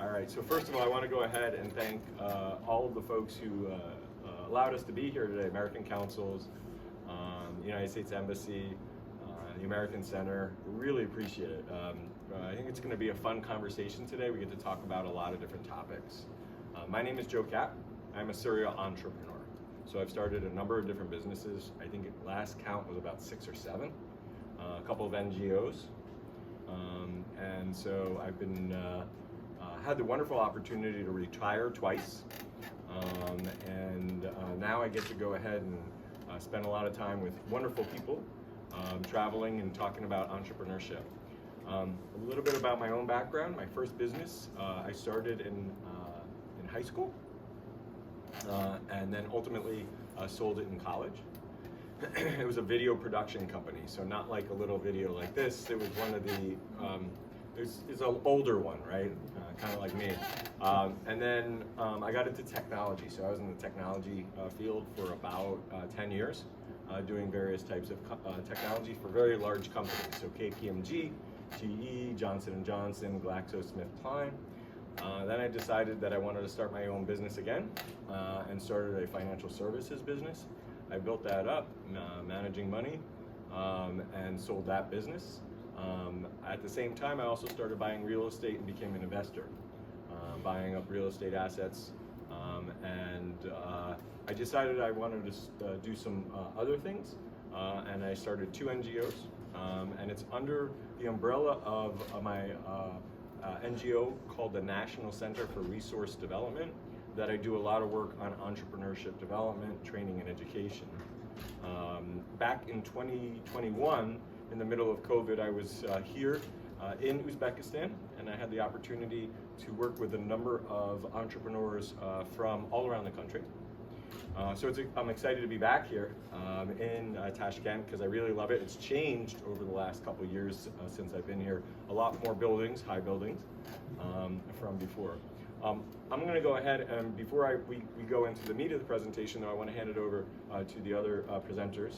All right, so first of all, I want to go ahead and thank all of the folks who allowed us to be here today, American Councils, United States Embassy, the American Center. Really appreciate it. I think it's going to be a fun conversation today. We get to talk about a lot of different topics. My name is Joe Kapp. I'm a serial entrepreneur. So I've started a number of different businesses. I think at last count was about 6 or 7, a couple of NGOs. And so I've been had the wonderful opportunity to retire twice, and now I get to go ahead and spend a lot of time with wonderful people, traveling and talking about entrepreneurship. A little bit about my own background. My first business I started in high school, and then ultimately sold it in college. It was a video production company, so not like a little video like this. It was one of the it's an older one, right? Kind of like me. And then I got into technology. So I was in the technology field for about 10 years, doing various types of technology for very large companies. So KPMG, GE, Johnson & Johnson, GlaxoSmithKline. Then I decided that I wanted to start my own business again, and started a financial services business. I built that up, managing money, and sold that business. At the same time, I also started buying real estate and became an investor, buying up real estate assets. And I decided I wanted to do some other things, and I started 2 NGOs, and it's under the umbrella of my NGO called the National Center for Resource Development that I do a lot of work on entrepreneurship development, training, and education. Back in 2021, in the middle of COVID, I was here in Uzbekistan, and I had the opportunity to work with a number of entrepreneurs from all around the country. So I'm excited to be back here in Tashkent because I really love it. It's changed over the last couple of years since I've been here. A lot more buildings, high buildings, from before. I'm going to go ahead and before we go into the meat of the presentation, though, I want to hand it over to the other presenters,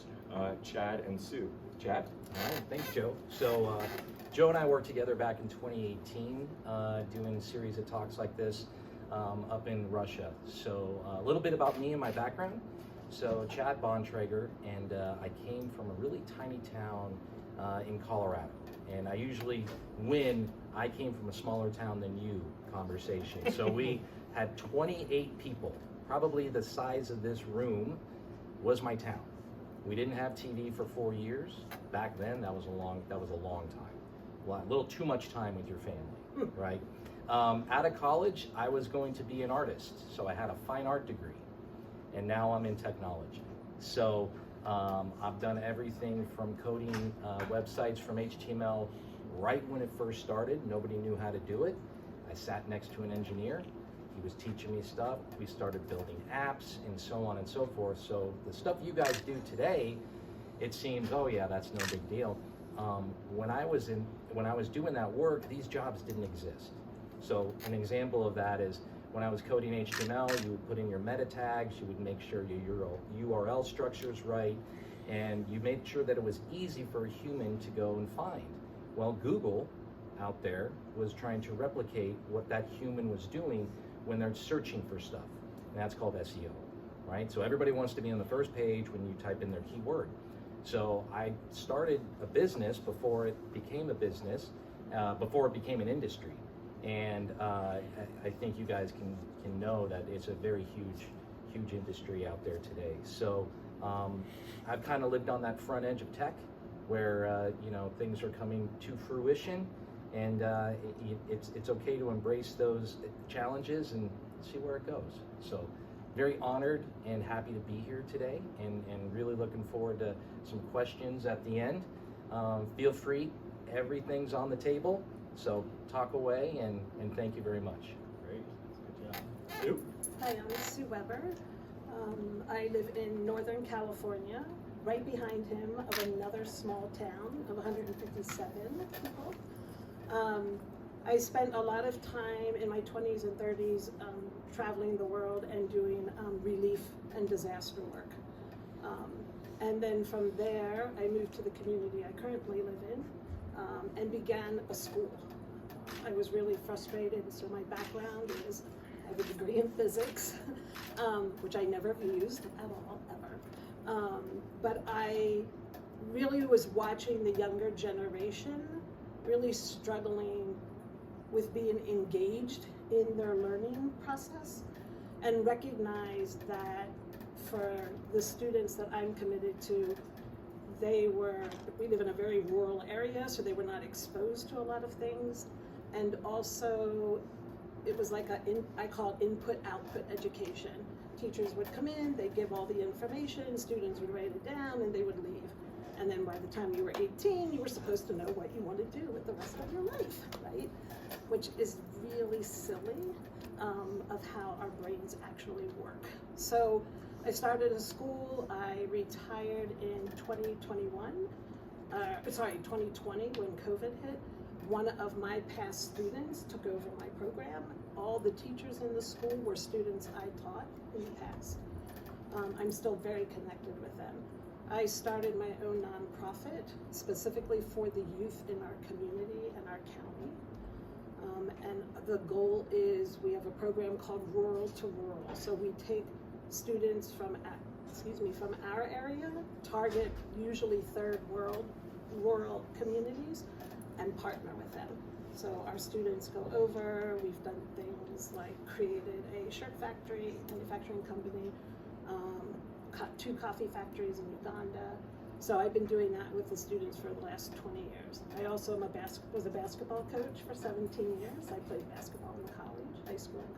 Chad and Sue. Chad? All right, thanks, Joe. So Joe and I worked together back in 2018 doing a series of talks like this up in Russia. So a little bit about me and my background. So Chad Bontrager, and I came from a really tiny town in Colorado. And I usually win, I came from a smaller town than you conversation. So we had 28 people, probably the size of this room was my town. We didn't have TV for 4 years. Back then, that was a long time. A little too much time with your family, right? Out of college, I was going to be an artist. So I had a fine art degree, and now I'm in technology. So I've done everything from coding websites from HTML right when it first started. Nobody knew how to do it. I sat next to an engineer. He was teaching me stuff. We started building apps and so on and so forth. So the stuff you guys do today, it seems, oh yeah, that's no big deal. When I was doing that work, these jobs didn't exist. So an example of that is when I was coding HTML, you would put in your meta tags, you would make sure your URL structure is right, and you made sure that it was easy for a human to go and find. Well, Google out there was trying to replicate what that human was doing when they're searching for stuff, and that's called SEO, right? So everybody wants to be on the first page when you type in their keyword. So I started a business before it became a business, before it became an industry. And I think you guys can know that it's a very huge industry out there today. So I've kind of lived on that front edge of tech where things are coming to fruition, and it's okay to embrace those challenges and see where it goes. So very honored and happy to be here today, and really looking forward to some questions at the end. Feel free, everything's on the table. So talk away, and thank you very much. Great, good job. Sue? Hi, I'm Sue Weber. I live in Northern California, right behind him of another small town of 157 people. I spent a lot of time in my 20s and 30s traveling the world and doing relief and disaster work. And then from there, I moved to the community I currently live in and began a school. I was really frustrated. So my background is, I have a degree in physics, which I never used at all, ever. But I really was watching the younger generation really struggling with being engaged in their learning process, and recognized that for the students that I'm committed to, we live in a very rural area, so they were not exposed to a lot of things. And also, it was like I call it input-output education. Teachers would come in, they'd give all the information, students would write it down, and they would leave. And then by the time you were 18, you were supposed to know what you want to do with the rest of your life, right? Which is really silly of how our brains actually work. So I started a school. I retired in 2020 when COVID hit. One of my past students took over my program. All the teachers in the school were students I taught in the past. I'm still very connected with them. I started my own nonprofit specifically for the youth in our community and our county. And the goal is, we have a program called Rural to Rural. So we take students from our area, target usually third world rural communities, and partner with them. So our students go over, we've done things like created a shirt factory, manufacturing company, 2 coffee factories in Uganda. So I've been doing that with the students for the last 20 years. I also was a basketball coach for 17 years. I played basketball in college, high school and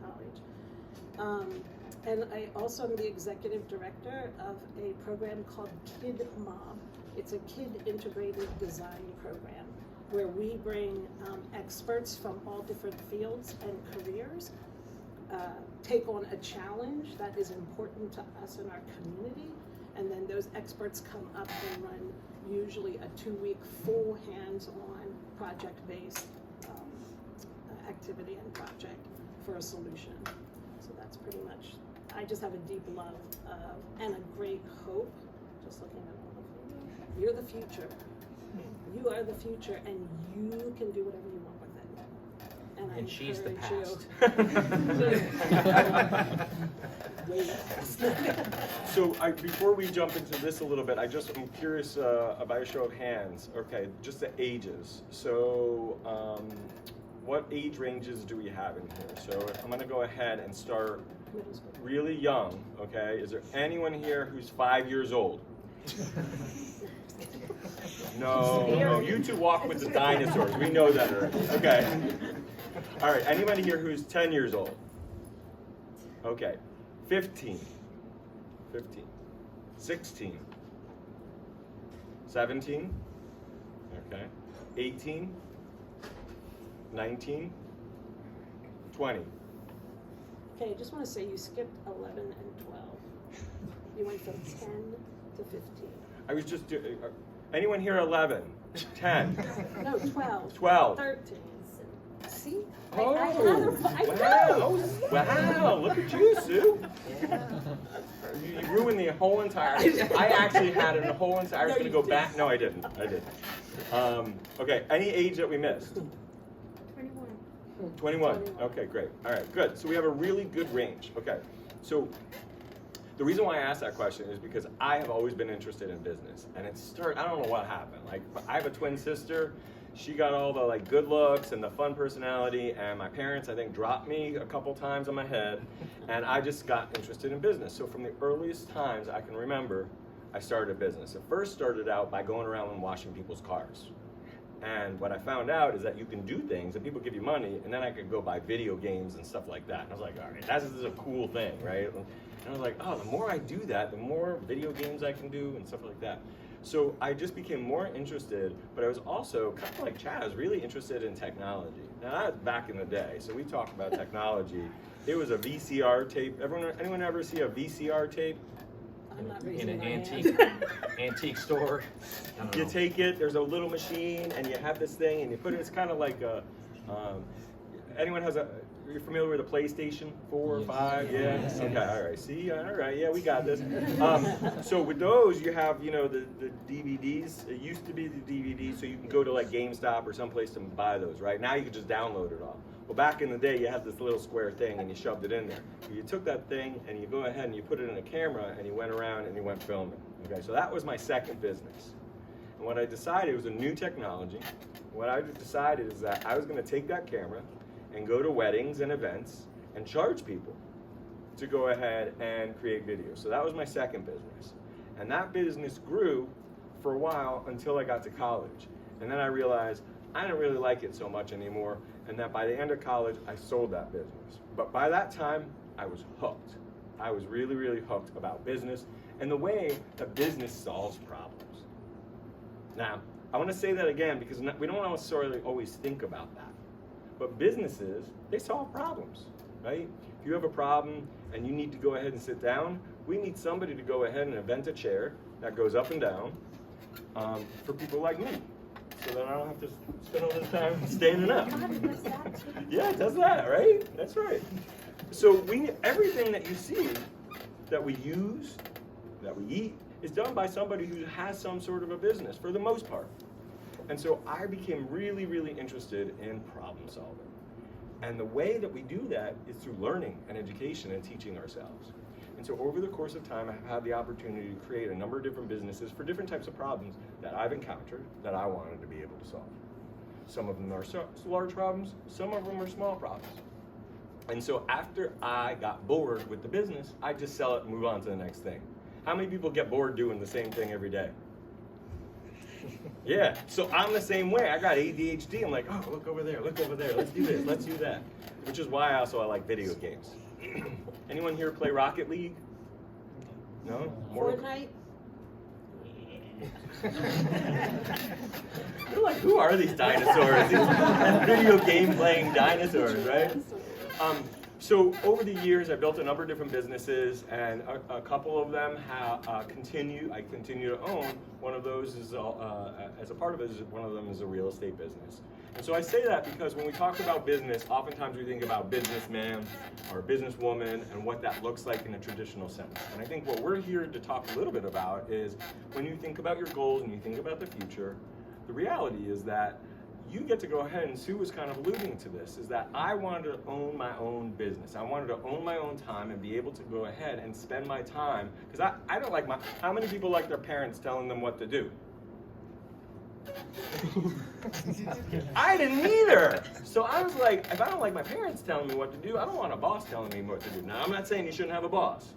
college. And I also am the executive director of a program called Kid Mob. It's a kid integrated design program where we bring experts from all different fields and careers, take on a challenge that is important to us in our community, and then those experts come up and run usually a 2-week full hands-on project-based activity and project for a solution. So that's pretty much, I just have a deep love of, and a great hope, just looking at all of you. You're the future. You are the future, and you can do whatever you want with it. And she's the past. So before we jump into this a little bit, I'm curious about a show of hands. Okay, just the ages. So what age ranges do we have in here? So I'm gonna go ahead and start really young, okay? Is there anyone here who's 5 years old? No, you two walk with the dinosaurs. We know that already. Okay. All right, anybody here who's 10 years old? Okay. 15, 16, 17, okay, 18, 19, 20. Okay, I just want to say you skipped 11 and 12. You went from 10 to 15. I was just doing, anyone here 11, 10? No, 12. 12. 13. See? Oh, I wow, look at you, Sue. Yeah. You ruined the whole entire, I actually had it in the whole entire, I was going to go back. No, I didn't. Okay, any age that we missed? 21. Okay, great. All right, good. So we have a really good range. Okay, so the reason why I asked that question is because I have always been interested in business. And I don't know what happened. Like, I have a twin sister. She got all the good looks and the fun personality, and my parents, I think, dropped me a couple times on my head, and I just got interested in business. So from the earliest times I can remember, I started a business. It first started out by going around and washing people's cars. And what I found out is that you can do things and people give you money, and then I could go buy video games and stuff like that. And I was like, all right, this is a cool thing, right? And I was like, oh, the more I do that, the more video games I can do and stuff like that. So I just became more interested, but I was also, kind of like Chaz, really interested in technology. Now that was back in the day, so we talk about technology. It was a VCR tape. Anyone ever see a VCR tape? I'm not In raising an my hand. antique store. You take it, there's a little machine, and you have this thing, and you put it, it's kind of like anyone has you're familiar with a PlayStation 4 or 5? Yeah. Okay. All right. See. All right. Yeah, we got this. So with those, you have the DVDs. It used to be the DVDs, so you can go to like GameStop or someplace to buy those. Right now, you can just download it all. Well, back in the day, you had this little square thing and you shoved it in there. You took that thing and you go ahead and you put it in a camera and you went around and you went filming. Okay. So that was my second business. And what I decided was a new technology. What I decided is that I was going to take that camera and go to weddings and events and charge people to go ahead and create videos. So that was my second business. And that business grew for a while until I got to college. And then I realized I didn't really like it so much anymore, and that by the end of college, I sold that business. But by that time, I was hooked. I was really, really hooked about business and the way that business solves problems. Now, I want to say that again because we don't necessarily always think about that. But businesses, they solve problems, right? If you have a problem and you need to go ahead and sit down, we need somebody to go ahead and invent a chair that goes up and down for people like me, so that I don't have to spend all this time standing up. Yeah, it does that, right? That's right. So everything that you see that we use, that we eat, is done by somebody who has some sort of a business for the most part. And so I became really, really interested in problem solving. And the way that we do that is through learning and education and teaching ourselves. And so over the course of time, I've had the opportunity to create a number of different businesses for different types of problems that I've encountered that I wanted to be able to solve. Some of them are large problems, some of them are small problems. And so after I got bored with the business, I just sell it and move on to the next thing. How many people get bored doing the same thing every day? Yeah, so I'm the same way. I got ADHD. I'm like, oh, look over there, let's do this, let's do that. Which is why I like video games. Anyone here play Rocket League? No? Fortnite? You're like, who are these dinosaurs? These video game playing dinosaurs, right? So over the years, I built a number of different businesses, and a couple of them I continue to own. One of those is, as a part of it, one of them is a real estate business. And so I say that because when we talk about business, oftentimes we think about businessman or businesswoman and what that looks like in a traditional sense. And I think what we're here to talk a little bit about is when you think about your goals and you think about the future, the reality is that you get to go ahead, and Sue was kind of alluding to this, is that I wanted to own my own business. I wanted to own my own time and be able to go ahead and spend my time, because I don't like how many people like their parents telling them what to do? I didn't either. So I was like, if I don't like my parents telling me what to do, I don't want a boss telling me what to do. Now, I'm not saying you shouldn't have a boss,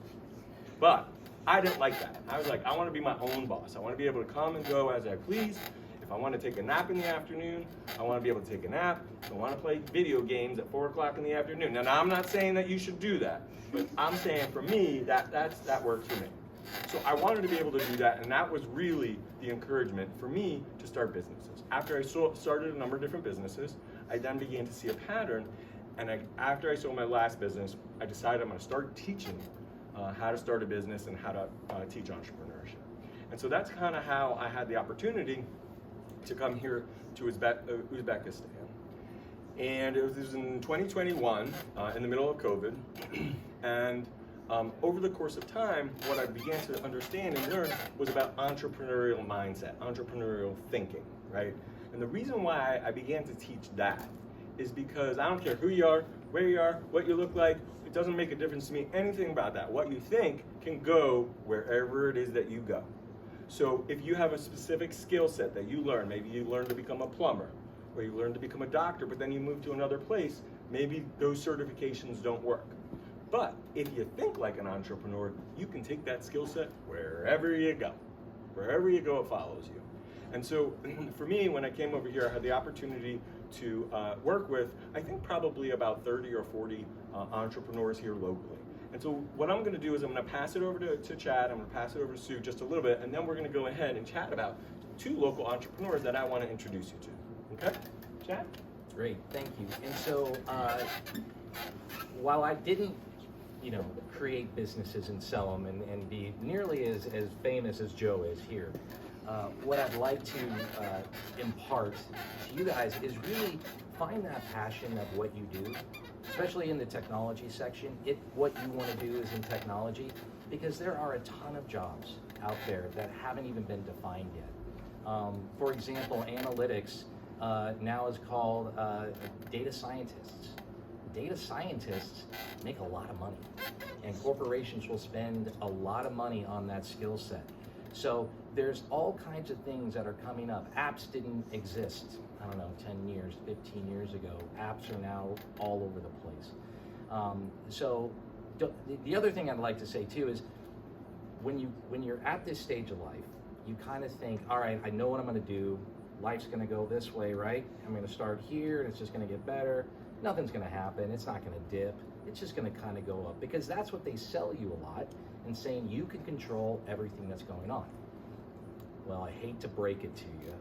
but I didn't like that. I was like, I want to be my own boss. I want to be able to come and go as I please. If I want to take a nap in the afternoon, I want to be able to take a nap. If I want to play video games at 4 o'clock in the afternoon. Now I'm not saying that you should do that, but I'm saying for me, that works for me. So I wanted to be able to do that, and that was really the encouragement for me to start businesses. After I started a number of different businesses, I then began to see a pattern, and after I sold my last business, I decided I'm going to start teaching how to start a business and how to teach entrepreneurship. And so that's kind of how I had the opportunity to come here to Uzbekistan. And it was in 2021, in the middle of COVID. And over the course of time, what I began to understand and learn was about entrepreneurial mindset, entrepreneurial thinking, right? And the reason why I began to teach that is because I don't care who you are, where you are, what you look like, it doesn't make a difference to me, anything about that. What you think can go wherever it is that you go. So if you have a specific skill set that you learn, maybe you learn to become a plumber, or you learn to become a doctor, but then you move to another place, maybe those certifications don't work. But if you think like an entrepreneur, you can take that skill set wherever you go. Wherever you go, it follows you. And so for me, when I came over here, I had the opportunity to work with, I think probably about 30 or 40 entrepreneurs here locally. And so what I'm going to do is I'm going to pass it over to Chad, I'm going to pass it over to Sue just a little bit, and then we're going to go ahead and chat about 2 local entrepreneurs that I want to introduce you to. Okay? Chad? Great, thank you. And so while I didn't, create businesses and sell them and be nearly as famous as Joe is here, what I'd like to impart to you guys is really find that passion of what you do, especially in the technology section. What you want to do is in technology, because there are a ton of jobs out there that haven't even been defined yet. For example, analytics now is called data scientists. Data scientists make a lot of money, and corporations will spend a lot of money on that skill set. So there's all kinds of things that are coming up. Apps didn't exist, I don't know, 10 years, 15 years ago. Apps are now all over the place. So the other thing I'd like to say too is when you're at this stage of life, you kind of think, all right, I know what I'm going to do. Life's going to go this way, right? I'm going to start here, and it's just going to get better. Nothing's going to happen. It's not going to dip. It's just going to kind of go up, because that's what they sell you a lot, and saying you can control everything that's going on. Well, I hate to break it to you.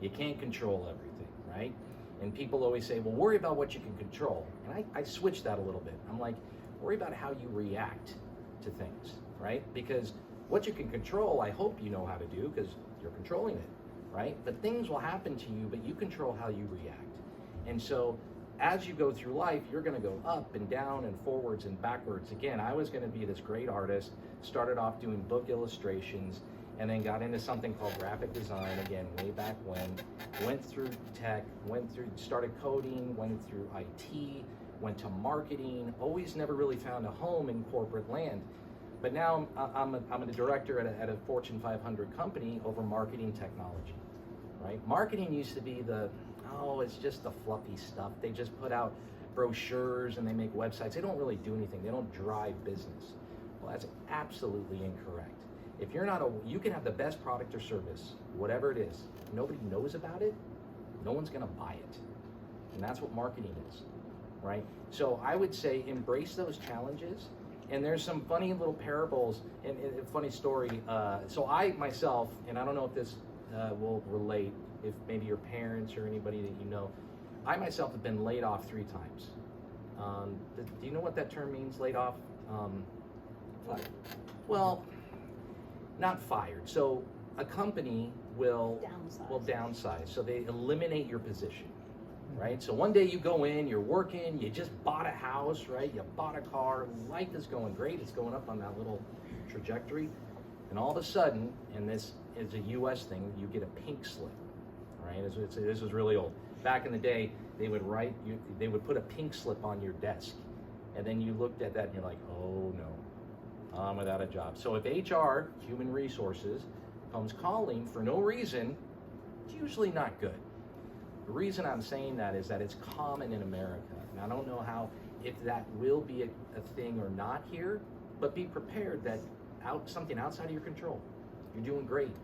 You can't control everything, right? And people always say, well, worry about what you can control. And I switch that a little bit. I'm like, worry about how you react to things, right? Because what you can control, I hope you know how to do, because you're controlling it, right? But things will happen to you, but you control how you react. And so as you go through life, you're going to go up and down and forwards and backwards. Again, I was going to be this great artist, started off doing book illustrations, and then got into something called graphic design, again, way back when. Went through tech, started coding, went through IT, went to marketing, always never really found a home in corporate land. But now I'm a director at a Fortune 500 company over marketing technology, right? Marketing used to be it's just the fluffy stuff. They just put out brochures and they make websites. They don't really do anything. They don't drive business. Well, that's absolutely incorrect. If you're not you can have the best product or service, whatever it is. If nobody knows about it, no one's gonna buy it. And that's what marketing is, right? So I would say embrace those challenges. And there's some funny little parables and a funny story. So I myself, and I don't know if this will relate, if maybe your parents or anybody that you know, I myself have been laid off 3 times. Do you know what that term means, laid off? Fired. Well, not fired. So a company will downsize. So they eliminate your position, right? So one day you go in, you're working, you just bought a house, right? You bought a car, life is going great. It's going up on that little trajectory. And all of a sudden, and this is a US thing, you get a pink slip, right? This was really old. Back in the day, they would put a pink slip on your desk. And then you looked at that and you're like, oh no, I'm without a job. So if HR, human resources, comes calling for no reason, it's usually not good. The reason I'm saying that is that it's common in America. And I don't know if that will be a thing or not here, but be prepared that something outside of your control. You're doing great.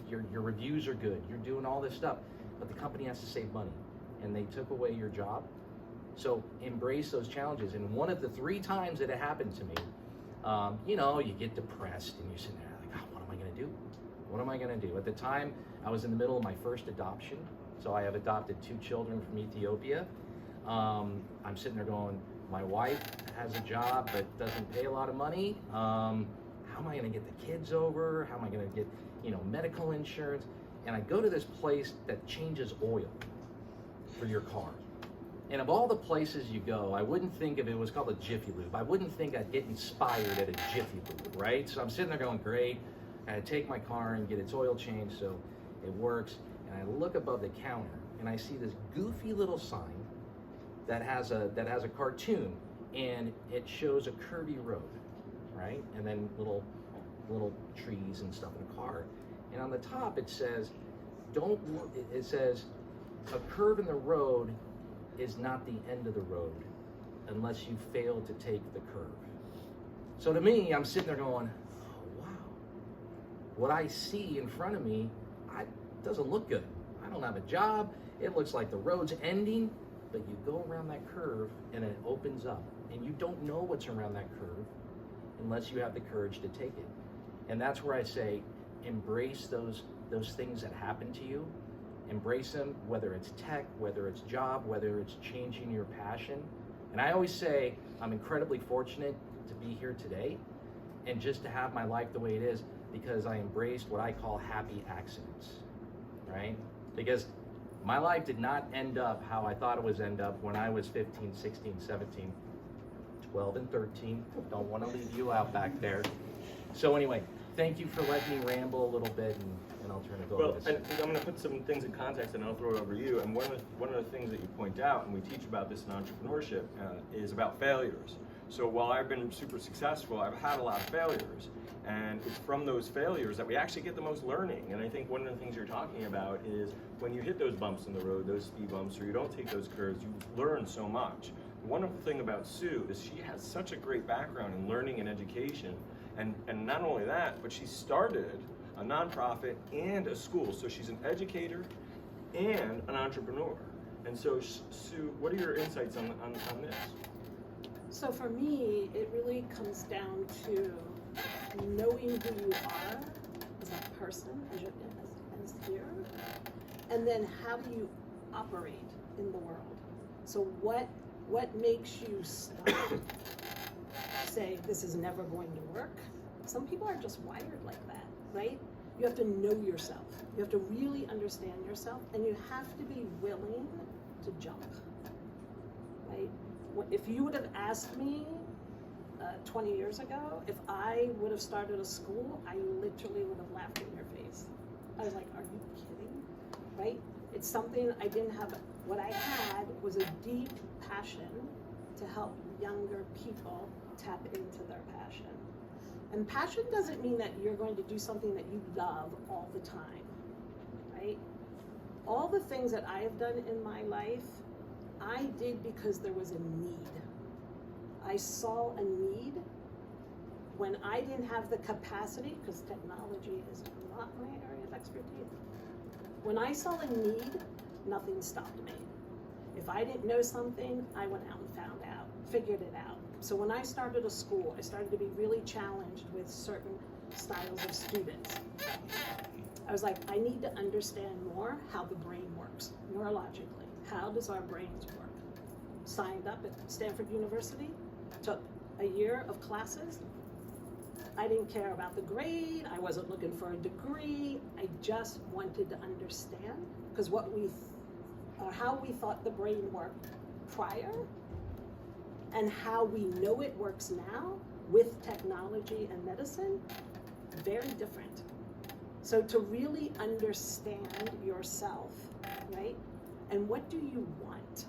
Your reviews are good. You're doing all this stuff, but the company has to save money, and they took away your job. So embrace those challenges. And one of the 3 times that it happened to me, you get depressed and you're sitting there like, oh, what am I going to do? What am I going to do? At the time, I was in the middle of my first adoption. So I have adopted 2 children from Ethiopia. I'm sitting there going, my wife has a job but doesn't pay a lot of money. How am I going to get the kids over? How am I going to get, medical insurance? And I go to this place that changes oil for your car. And of all the places you go, I wouldn't think it was called a Jiffy Lube. I wouldn't think I'd get inspired at a Jiffy Lube, right? So I'm sitting there going, great. And I take my car and get its oil changed so it works. And I look above the counter and I see this goofy little sign that has a cartoon, and it shows a curvy road, right? And then little trees and stuff in a car. And on the top it says, it says, a curve in the road is not the end of the road unless you fail to take the curve. So to me, I'm sitting there going, oh, wow. What I see in front of me, doesn't look good. I don't have a job. It looks like the road's ending, but you go around that curve and it opens up. And you don't know what's around that curve unless you have the courage to take it. And that's where I say, embrace those things that happen to you. Embrace them, whether it's tech, whether it's job, whether it's changing your passion. And I always say, I'm incredibly fortunate to be here today and just to have my life the way it is. because I embraced what I call happy accidents, right? Because my life did not end up how I thought it was end up when I was 15, 16, 17, 12, and 13. Don't want to leave you out back there. So anyway, thank you for letting me ramble a little bit, and I'll turn it over Well, to and I'm going to put some things in context, and I'll throw it over to you. And one of the things that you point out, and we teach about this in entrepreneurship, is about failures. So while I've been super successful, I've had a lot of failures, and it's from those failures that we actually get the most learning. And I think one of the things you're talking about is when you hit those bumps in the road, those speed bumps, or you don't take those curves, you learn so much. The wonderful thing about Sue is she has such a great background in learning and education, and not only that, but she started a nonprofit and a school. So she's an educator and an entrepreneur. And so, Sue, what are your insights on this? So for me, it really comes down to knowing who you are as a person, as here, and then how do you operate in the world. So what makes you stop, say this is never going to work? Some people are just wired like that, right? You have to know yourself. You have to really understand yourself, and you have to be willing to jump, right? If you would have asked me 20 years ago, if I would have started a school, I literally would have laughed in your face. I was like, are you kidding? Right? It's something I didn't have. What I had was a deep passion to help younger people tap into their passion. And passion doesn't mean that you're going to do something that you love all the time, right? All the things that I have done in my life, I did because there was a need. I saw a need when I didn't have the capacity, because technology is not my area of expertise. When I saw a need, nothing stopped me. If I didn't know something, I went out and found out, figured it out. So when I started a school, I started to be really challenged with certain styles of students. I was like, I need to understand more how the brain works neurologically. How does our brains work? Signed up at Stanford University, took a year of classes. I didn't care about the grade. I wasn't looking for a degree. I just wanted to understand, because how we thought the brain worked prior and how we know it works now with technology and medicine, very different. So to really understand yourself, right? And what do you want?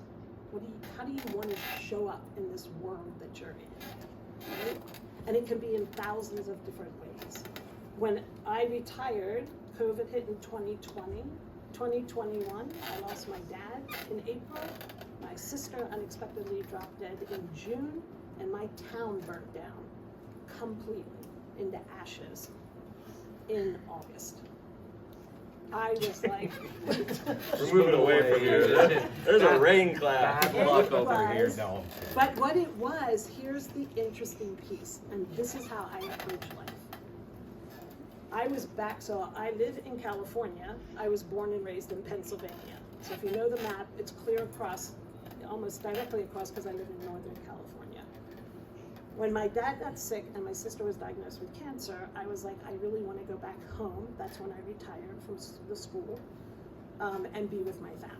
How do you want to show up in this world that you're in, right? And it can be in thousands of different ways. When I retired, COVID hit in 2020. 2021, I lost my dad in April. My sister unexpectedly dropped dead in June, and my town burnt down completely into ashes in August. I was like, We're moving away from you. There's a rain cloud. Bad luck over here. No. but what it was, here's the interesting piece, and this is how I approach life. I was back, so I live in California. I was born and raised in Pennsylvania. So if you know the map, it's clear across, almost directly across, because I live in Northern California. When my dad got sick and my sister was diagnosed with cancer, I was like, I really want to go back home. That's when I retired from the school and be with my family.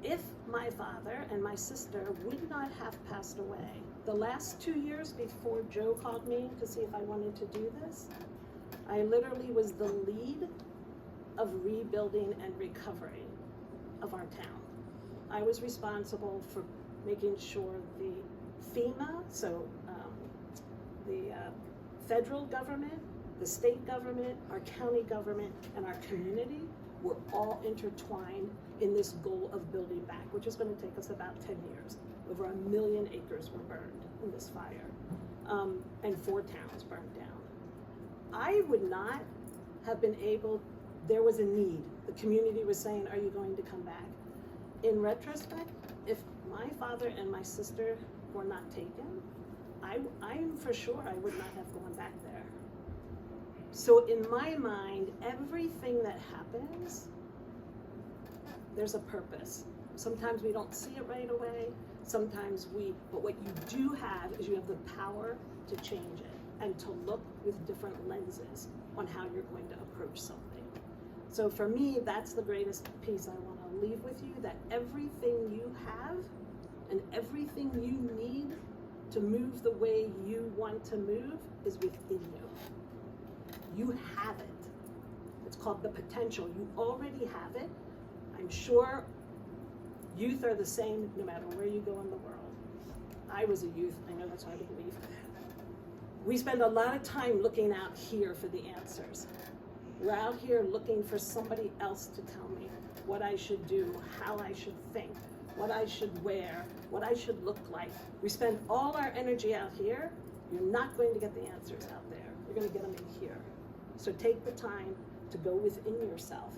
If my father and my sister would not have passed away, the last 2 years before Joe called me to see if I wanted to do this, I literally was the lead of rebuilding and recovery of our town. I was responsible for making sure the FEMA, so the federal government, the state government, our county government, and our community were all intertwined in this goal of building back, which is going to take us about 10 years. Over 1 million acres were burned in this fire, and 4 towns burned down. I would not have been able, there was a need. The community was saying, are you going to come back? In retrospect, if my father and my sister were not taken, I'm for sure I would not have gone back there. So in my mind, everything that happens, there's a purpose. Sometimes we don't see it right away. Sometimes but what you do have is you have the power to change it. and to look with different lenses on how you're going to approach something. So for me, that's the greatest piece I want to leave with you, that everything you have and everything you need to move the way you want to move is within you. You have it. It's called the potential. You already have it. I'm sure youth are the same no matter where you go in the world. I was a youth, I know that's hard to believe. We spend a lot of time looking out here for the answers. We're out here looking for somebody else to tell me what I should do, how I should think, what I should wear, what I should look like. We spend all our energy out here. You're not going to get the answers out there. You're going to get them in here. So take the time to go within yourself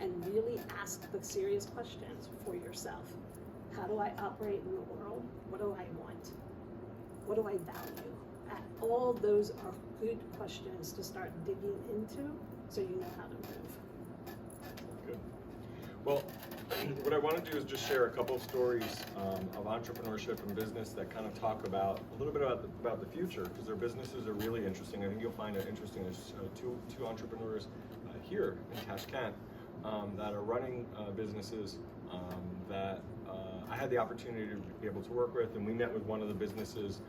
and really ask the serious questions for yourself. How do I operate in the world? What do I want? What do I value? All those are good questions to start digging into so you know how to move. Good. Well, what I want to do is just share a couple of stories of entrepreneurship and business that kind of talk about a little bit about the future, because their businesses are really interesting. I think you'll find it interesting. There's two entrepreneurs here in Tashkent that are running businesses that I had the opportunity to be able to work with, and we met with one of the businesses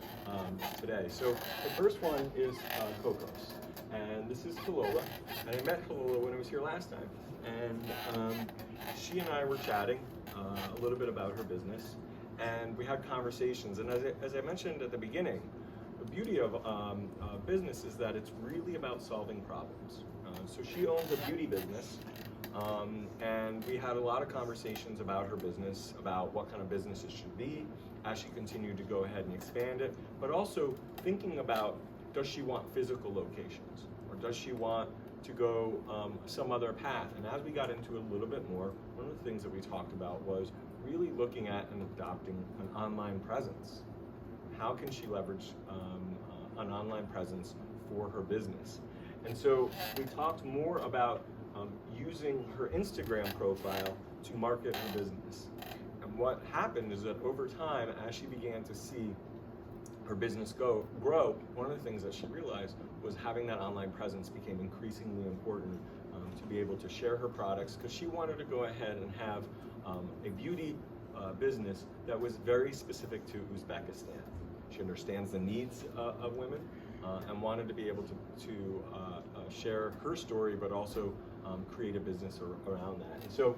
today. So the first one is Cocos, and this is Halola, and I met Halola when I was here last time, and she and I were chatting a little bit about her business, and we had conversations, and as I mentioned at the beginning, the beauty of business is that it's really about solving problems. So she owns a beauty business, and we had a lot of conversations about her business, about what kind of business it should be as she continued to go ahead and expand it, but also thinking about, does she want physical locations, or does she want to go some other path? And as we got into it a little bit more, one of the things that we talked about was really looking at and adopting an online presence. How can she leverage an online presence for her business? And so we talked more about using her Instagram profile to market her business. And what happened is that over time, as she began to see her business grow, one of the things that she realized was having that online presence became increasingly important to be able to share her products, because she wanted to go ahead and have a beauty business that was very specific to Uzbekistan. She understands the needs of women and wanted to be able to share her story, but also create a business around that. And so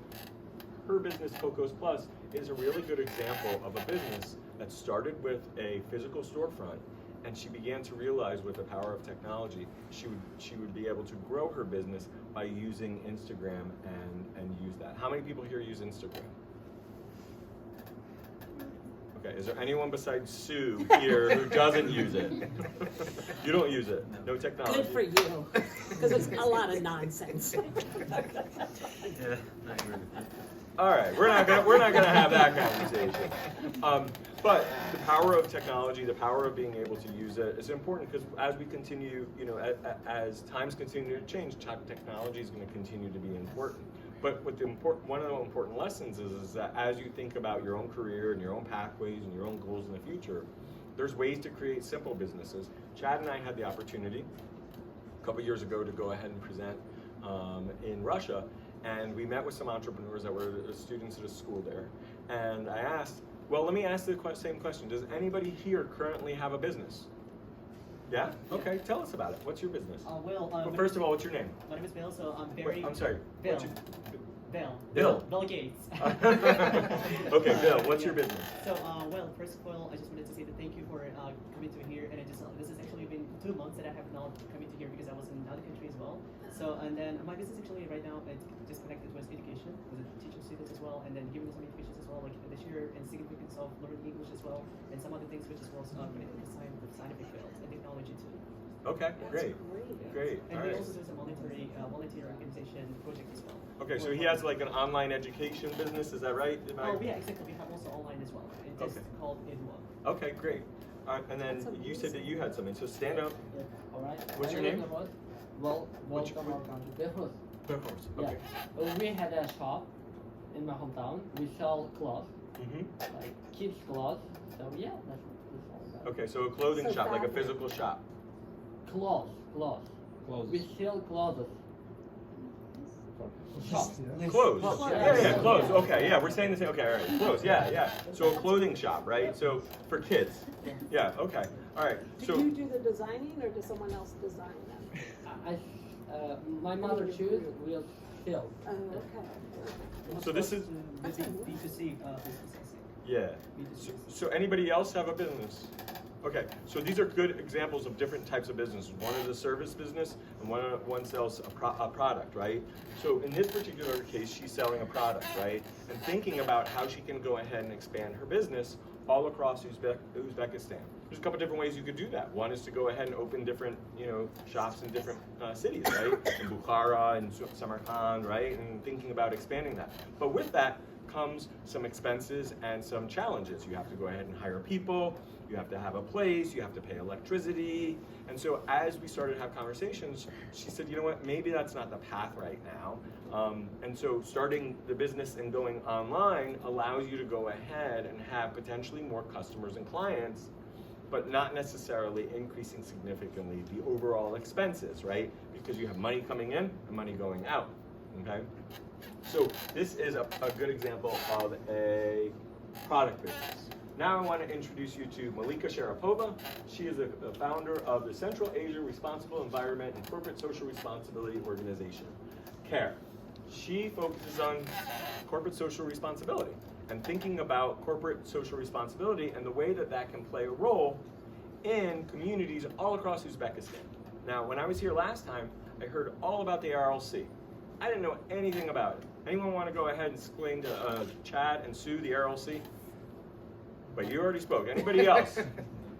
her business, Cocos Plus, is a really good example of a business that started with a physical storefront, and she began to realize with the power of technology, she would be able to grow her business by using Instagram and use that. How many people here use Instagram? Okay, is there anyone besides Sue here who doesn't use it? You don't use it? No technology? Good for you, because it's a lot of nonsense. Yeah, not really. All right, we're not gonna have that conversation. But the power of technology, the power of being able to use it is important, because as we continue, as times continue to change, technology is going to continue to be important. But one of the important lessons is that as you think about your own career and your own pathways and your own goals in the future, there's ways to create simple businesses. Chad and I had the opportunity a couple years ago to go ahead and present in Russia, and we met with some entrepreneurs that were students at a school there. And I asked, well, let me ask the same question. Does anybody here currently have a business? Yeah? Okay, tell us about it. What's your business? Well, First of all, what's your name? My name is Bill, so I'm very... I'm sorry. Bill. What's your... Bill. Bill. Bill Gates. Okay, Bill, what's your business? So, well, first of all, I just wanted to say that thank you for coming to here, and this has actually been 2 months that I have not coming to here because I was in another country as well. So, and then my business actually right now, it's just connected with education, with teaching students as well, and then giving them some educations as well, like this year, and significance of learning English as well, and some other things which is also connected with scientific fields and technology too. Okay, great. Great. And All we right. also do some volunteer organization project as well. Okay, so he has like an online education business, is that right? Oh yeah, exactly. We have also online as well. And this is called Edua. Okay, great. And then you said that you had something, so stand up. Yeah. All right. What's your name? Well, What's welcome your- our country. Belarus. Of Yeah. Okay. We had a shop in my hometown. We sell clothes, Mm-hmm. like kids' clothes. So yeah, that's all about. Okay, so a clothing So shop, like a fabric. physical shop. clothes. Clothes. We sell clothes. Shop. Clothes. Clothes, Yeah, clothes. Okay, yeah, we're saying the same. Okay, all right. Clothes. Yeah. So a clothing shop, right? So for kids. Yeah. Okay. All right. Do So you do the designing or does someone else design them? My mother choose will sell. Oh, okay. So this is- B2C business, I think. yeah. B2C. So anybody else have a business? Okay, so these are good examples of different types of businesses. One is a service business, and one sells a product, right? So in this particular case, she's selling a product, right? And thinking about how she can go ahead and expand her business all across Uzbekistan. There's a couple different ways you could do that. One is to go ahead and open different, shops in different cities, right? In Bukhara and Samarkand, right? And thinking about expanding that. But with that comes some expenses and some challenges. You have to go ahead and hire people. You have to have a place, you have to pay electricity. And so as we started to have conversations, she said, you know what, maybe that's not the path right now. And so starting the business and going online allows you to go ahead and have potentially more customers and clients, but not necessarily increasing significantly the overall expenses, right? Because you have money coming in and money going out, okay? So this is a good example of a product business. Now I want to introduce you to Malika Sharapova. She is the founder of the Central Asia Responsible Environment and Corporate Social Responsibility Organization, CARE. She focuses on corporate social responsibility and thinking about corporate social responsibility and the way that that can play a role in communities all across Uzbekistan. Now, when I was here last time, I heard all about the RLC. I didn't know anything about it. Anyone want to go ahead and explain to Chad and Sue the RLC? But you already spoke. Anybody else?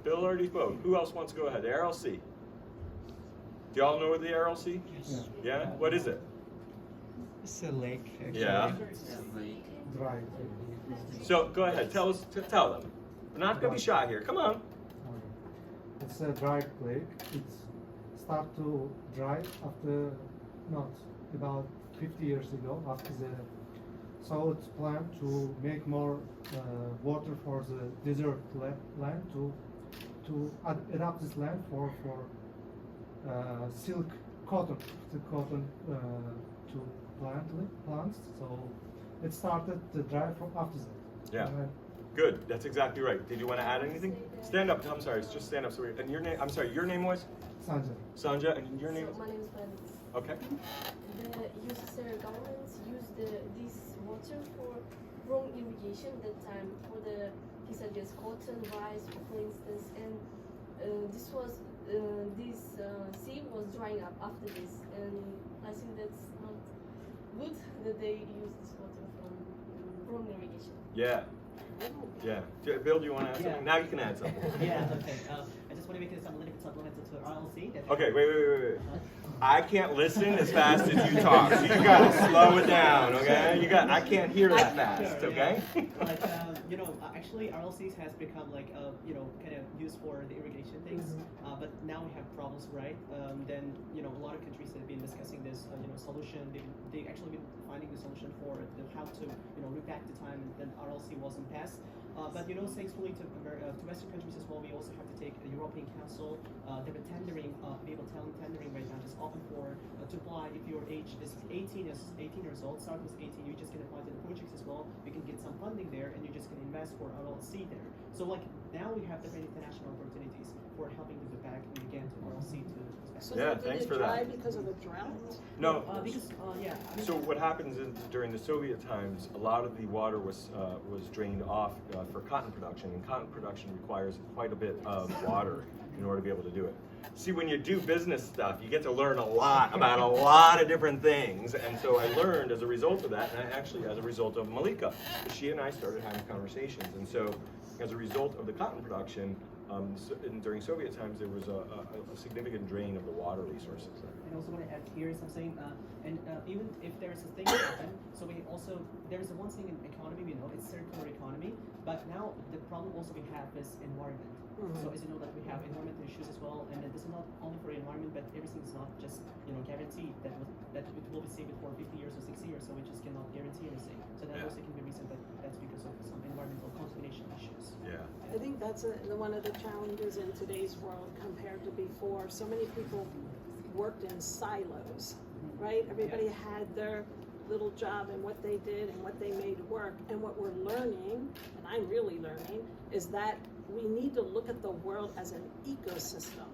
Bill already spoke. Who else wants to go ahead? The RLC. Do y'all know the RLC? Yes. Yeah? What is it? It's a lake, actually. Yeah. Dry. So go ahead. Tell them. We're not gonna be shy here. Come on. It's a dry lake. It's start to dry after, not about 50 years ago, after the so it's planned to make more water for the desert land to adapt this land for silk cotton, to plants. So it started to dry from after that. Yeah. Good. That's exactly right. Did you want to add anything? Stand up. I'm sorry. Just stand up. And your name? I'm sorry. Your name was Sanja. Sanja, and your name? My name is Venice. Okay. The USSR government used this water for wrong irrigation that time for the, he said yes, cotton, rice, for instance, and this sea was drying up after this, and I think that's not good that they use this water from wrong irrigation. Yeah. Yeah. Bill, do you want to add something? Yeah. Now you can add something. Yeah, okay. I just want to make some little bit supplemental to RLC. That Okay, wait. I can't listen as fast as you talk, so you gotta slow it down, okay? I can't hear that fast, okay? But actually RLCs has become like kind of used for the irrigation things. But now we have problems, right? Then a lot of countries have been discussing this solution. They actually been finding the solution for how to repack the time. And then RLC wasn't passed. But thankfully to Western countries as well, we also have to take the European Council. They were tendering, tendering right now, just open for to apply if your age is 18 years old. Start with 18, you're just gonna apply to the projects as well. You can get some funding there, and you're just gonna invest for RLC there. So like now we have different international opportunities for helping to get back and again to RLC to. So Yeah, did thanks it for dry that. because of the drought? No. Because yeah. So what happens is during the Soviet times, a lot of the water was drained off for cotton production, and cotton production requires quite a bit of water in order to be able to do it. See, when you do business stuff, you get to learn a lot about a lot of different things, and so I learned as a result of that, and actually as a result of Malika. She and I started having conversations, and so as a result of the cotton production, during Soviet times, there was a significant drain of the water resources there. I also want to add here something, even if there's a thing that happened, so there's one thing in economy we know, it's circular economy, but now the problem also we have is environment. So as you know that we have environmental issues as well, and this is not only for environment, but everything is not just guaranteed that it will be saved for 50 years or 60 years, so we just cannot guarantee anything. So that also can be a reason that's because of some environmental contamination issues. Yeah. I think that's one of the challenges in today's world compared to before. So many people worked in silos, right? Everybody had their little job and what they did and what they made work. And what we're learning, and I'm really learning, is that we need to look at the world as an ecosystem,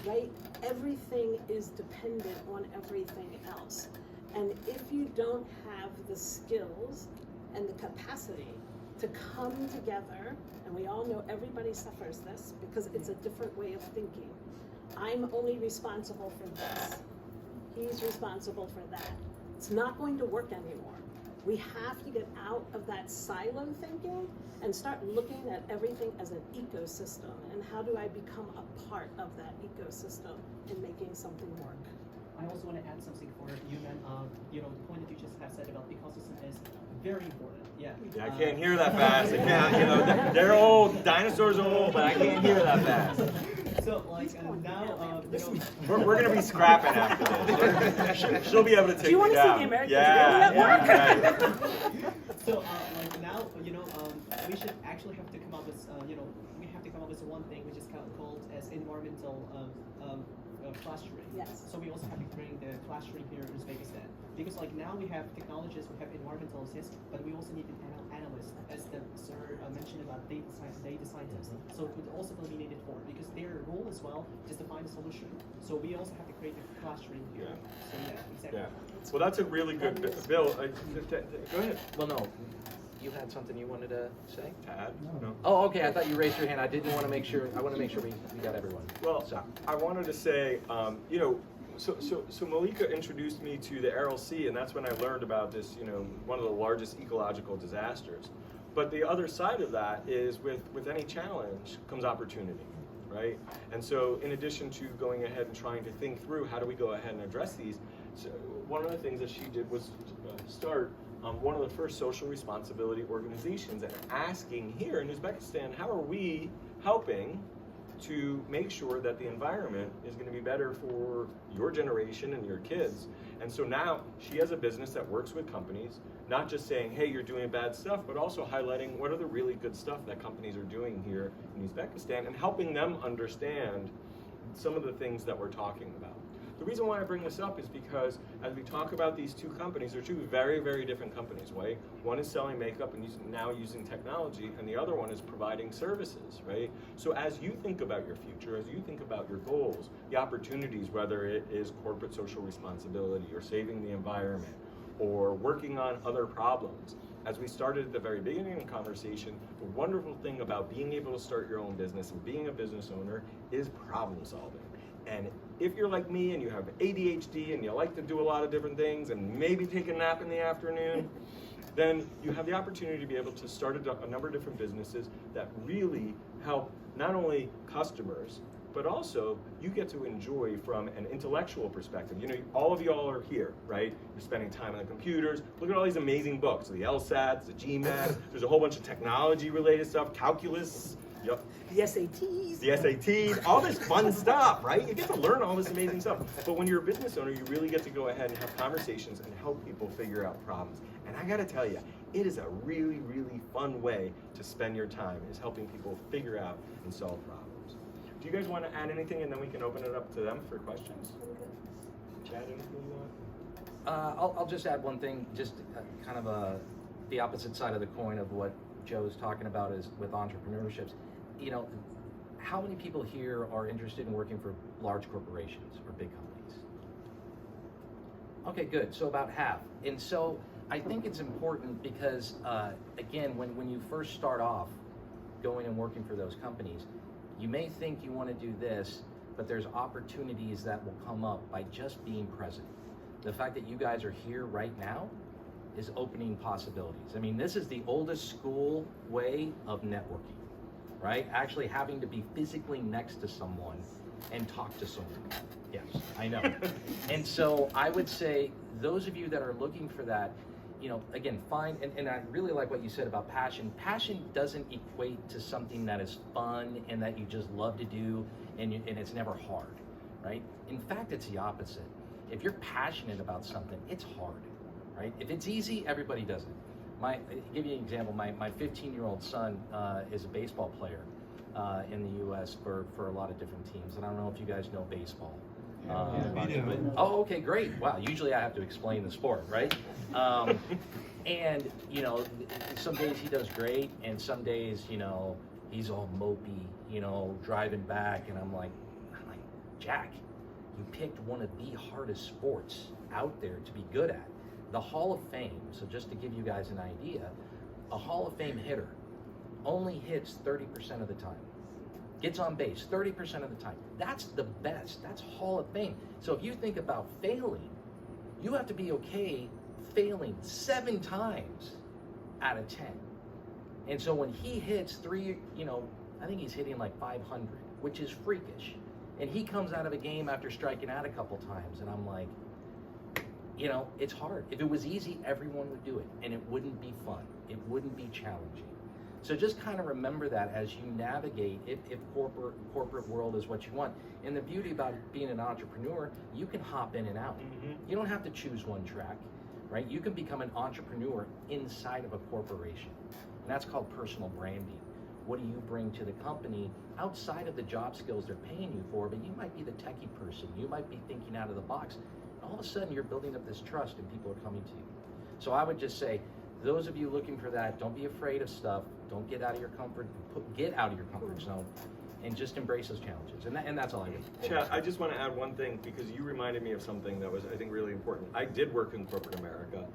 right? Everything is dependent on everything else. And if you don't have the skills and the capacity to come together, and we all know everybody suffers this because it's a different way of thinking. I'm only responsible for this. He's responsible for that. It's not going to work anymore. We have to get out of that silo thinking and start looking at everything as an ecosystem. And how do I become a part of that ecosystem in making something work? I also want to add something for you, man. The point that you just have said about ecosystem is very important. Yeah. Yeah, I can't hear that fast. I can't, they're old, dinosaurs are old, but I can't hear that fast. So, like, now, We're gonna be scrapping after this. She'll be able to take Do you want me to see down. the Americans Yeah, really at work? yeah, So, like now, we should actually have to come up with, we have to come up with one thing which is called as environmental clustering. Yes. So we also have to bring the clustering here in Uzbekistan. Because like now we have technologists, we have environmentalists, but we also need an analyst, as the sir mentioned about data scientists. So it would also be needed for, because their role as well is to find a solution. So we also have to create the clustering here. Yeah. So yeah, exactly. yeah. Well, that's a really good Bill. Go ahead. Well, no, you had something you wanted to say? Tad? No. Oh, okay. I thought you raised your hand. I didn't want to make sure. I want to make sure we got everyone. Well, So. I wanted to say, so Malika introduced me to the Aral Sea, and that's when I learned about this, one of the largest ecological disasters. But the other side of that is with any challenge comes opportunity, right? And so in addition to going ahead and trying to think through how do we go ahead and address these, so one of the things that she did was start one of the first social responsibility organizations and asking here in Uzbekistan, how are we helping to make sure that the environment is going to be better for your generation and your kids. And so now she has a business that works with companies, not just saying, hey, you're doing bad stuff, but also highlighting what are the really good stuff that companies are doing here in Uzbekistan and helping them understand some of the things that we're talking about. The reason why I bring this up is because as we talk about these two companies, they're two very, very different companies, right? One is selling makeup and now using technology, and the other one is providing services, right? So as you think about your future, as you think about your goals, the opportunities, whether it is corporate social responsibility or saving the environment or working on other problems, as we started at the very beginning of the conversation, the wonderful thing about being able to start your own business and being a business owner is problem solving. And if you're like me and you have ADHD and you like to do a lot of different things and maybe take a nap in the afternoon, then you have the opportunity to be able to start a number of different businesses that really help not only customers, but also you get to enjoy from an intellectual perspective. All of y'all are here, right? You're spending time on the computers. Look at all these amazing books, the LSATs, the GMATs, there's a whole bunch of technology related stuff, calculus, The SATs. the SATs, all this fun stuff, right? You get to learn all this amazing stuff. But when you're a business owner, you really get to go ahead and have conversations and help people figure out problems. And I gotta tell you, it is a really, really fun way to spend your time, is helping people figure out and solve problems. Do you guys want to add anything, and then we can open it up to them for questions? Chad, anything you want? I'll just add one thing, just kind of the opposite side of the coin of what Joe's talking about is with entrepreneurships. How many people here are interested in working for large corporations or big companies? Okay, good. So about half. And so I think it's important because, again, when you first start off going and working for those companies, you may think you want to do this, but there's opportunities that will come up by just being present. The fact that you guys are here right now is opening possibilities. I mean, this is the oldest school way of networking, right? Actually having to be physically next to someone and talk to someone. Yes, I know. And so I would say those of you that are looking for that, again, find, and I really like what you said about passion. Passion doesn't equate to something that is fun and that you just love to do and it's never hard, right? In fact, it's the opposite. If you're passionate about something, it's hard, right? If it's easy, everybody does it. I'll give you an example. My 15-year-old son is a baseball player. in the U.S. for a lot of different teams. And I don't know if you guys know baseball. we do. Oh, okay, great. Wow, usually I have to explain the sport, right? And, you know, some days he does great, and some days, you know, he's all mopey, you know, driving back, and I'm like, Jack, you picked one of the hardest sports out there to be good at. The Hall of Fame, so just to give you guys an idea, a Hall of Fame hitter only hits 30% of the time. Gets on base 30% of the time. That's the best. That's Hall of Fame. So if you think about failing, you have to be okay failing 7 times out of 10. And so when he hits 3, you know, I think he's hitting like 500, which is freakish. And he comes out of a game after striking out a couple times, and I'm like, you know, it's hard. If it was easy, everyone would do it, and it wouldn't be fun. It wouldn't be challenging. So just kind of remember that as you navigate, if corporate world is what you want. And the beauty about being an entrepreneur, you can hop in and out. You don't have to choose one track, right? You can become an entrepreneur inside of a corporation. And that's called personal branding. What do you bring to the company outside of the job skills they're paying you for? But you might be the techie person. You might be thinking out of the box. And all of a sudden, you're building up this trust and people are coming to you. So I would just say, those of you looking for that, don't be afraid of stuff. Don't get out of your get out of your comfort zone, and just embrace those challenges. And that's all I would. Chad, I just want to add one thing, because you reminded me of something that was, I think, really important. I did work in corporate America,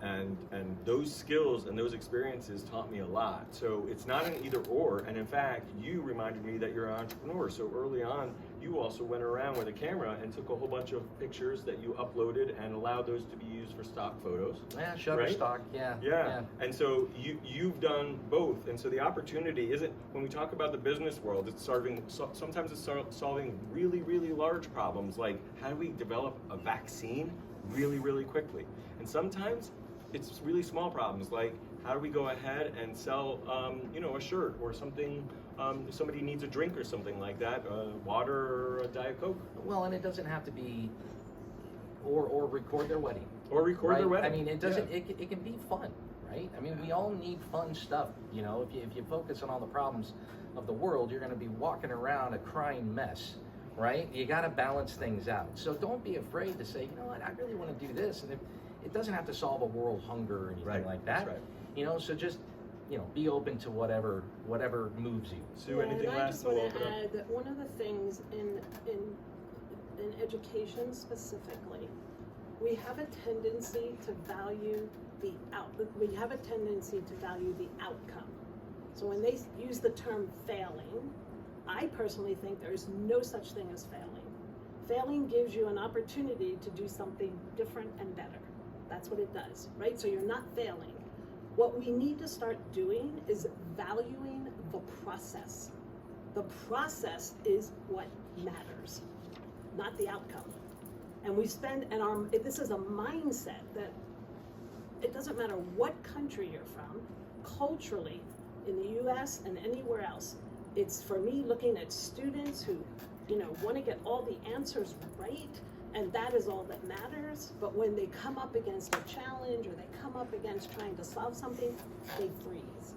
and those skills and those experiences taught me a lot. So it's not an either or. And in fact, you reminded me that you're an entrepreneur. So early on, you also went around with a camera and took a whole bunch of pictures that you uploaded and allowed those to be used for stock photos. Yeah, Shutterstock. Right? Yeah. And so you've done both. And so the opportunity isn't, when we talk about the business world, it's sometimes it's solving really, really large problems, like how do we develop a vaccine really, really quickly? And sometimes it's really small problems, like how do we go ahead and sell, you know, a shirt or something. Somebody needs a drink or something like that, water or a Diet Coke. Well, and it doesn't have to be, or record their wedding. Or record their wedding. I mean, it doesn't. Yeah. It can be fun, right? I mean, we all need fun stuff. You know, if you focus on all the problems of the world, you're going to be walking around a crying mess, right? You got to balance things out. So don't be afraid to say, you know what, I really want to do this, and it doesn't have to solve a world hunger or anything like that. That's right. You know, so just, you know, be open to whatever moves you. Sue, anything and last? I just want to add that one of the things in education specifically, we have a tendency to value the outcome. So when they use the term failing, I personally think there's no such thing as failing. Failing gives you an opportunity to do something different and better. That's what it does, right? So you're not failing. What we need to start doing is valuing the process. The process is what matters, not the outcome. And we spend, this is a mindset that it doesn't matter what country you're from, culturally, in the US and anywhere else, it's for me looking at students who, you know, want to get all the answers right, and that is all that matters. But when they come up against a challenge or they come up against trying to solve something, they freeze,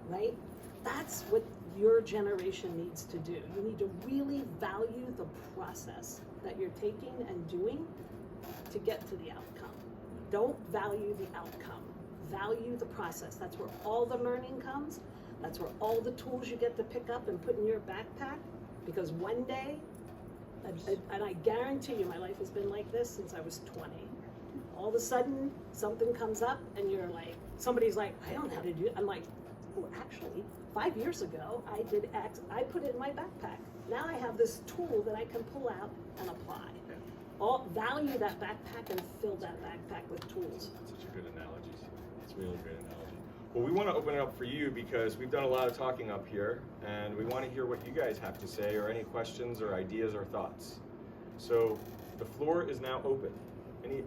right? That's what your generation needs to do. You need to really value the process that you're taking and doing to get to the outcome. Don't value the outcome. Value the process. That's where all the learning comes. That's where all the tools you get to pick up and put in your backpack. Because one day, and I guarantee you my life has been like this since I was 20. All of a sudden, something comes up and you're like, somebody's like, I don't know how to do it. I'm like, well, actually, 5 years ago, I did X, I put it in my backpack. Now I have this tool that I can pull out and apply. Value that backpack and fill that backpack with tools. That's such a good analogy. It's a really great analogy. Well, we want to open it up for you because we've done a lot of talking up here, and we want to hear what you guys have to say, or any questions or ideas or thoughts. So the floor is now open. Any